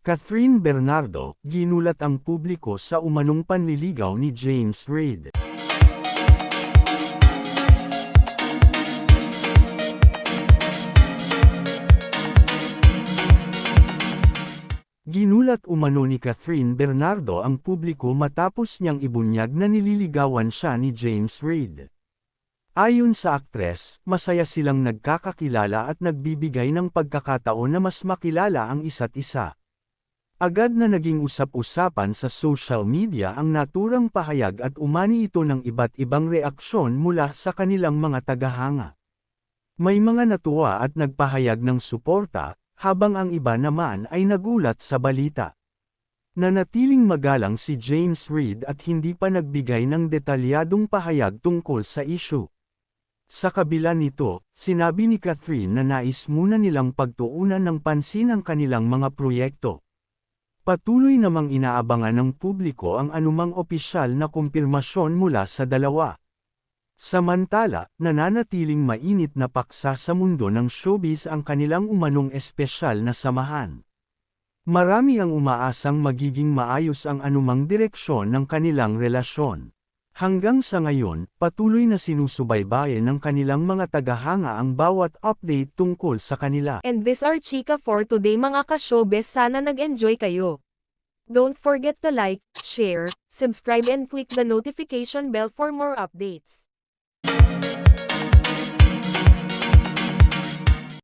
Catherine Bernardo, ginulat ang publiko sa umanong panliligaw ni James Reid. Ginulat umano ni Catherine Bernardo ang publiko matapos niyang ibunyag na nililigawan siya ni James Reid. Ayon sa aktres, masaya silang nagkakakilala at nagbibigay ng pagkakataon na mas makilala ang isa't isa. Agad na naging usap-usapan sa social media ang naturang pahayag at umani ito ng iba't ibang reaksyon mula sa kanilang mga tagahanga. May mga natuwa at nagpahayag ng suporta, habang ang iba naman ay nagulat sa balita. Nanatiling magalang si James Reid at hindi pa nagbigay ng detalyadong pahayag tungkol sa issue. Sa kabila nito, sinabi ni Catherine na nais muna nilang pagtuunan ng pansin ang kanilang mga proyekto. Patuloy namang inaabangan ng publiko ang anumang opisyal na kumpirmasyon mula sa dalawa. Samantala, nananatiling mainit na paksa sa mundo ng showbiz ang kanilang umanong espesyal na samahan. Marami ang umaasang magiging maayos ang anumang direksyon ng kanilang relasyon. Hanggang sa ngayon, patuloy na sinusubaybayan ng kanilang mga tagahanga ang bawat update tungkol sa kanila. And this are Chika for today mga ka-showbiz, sana nag-enjoy kayo. Don't forget to like, share, subscribe and click the notification bell for more updates.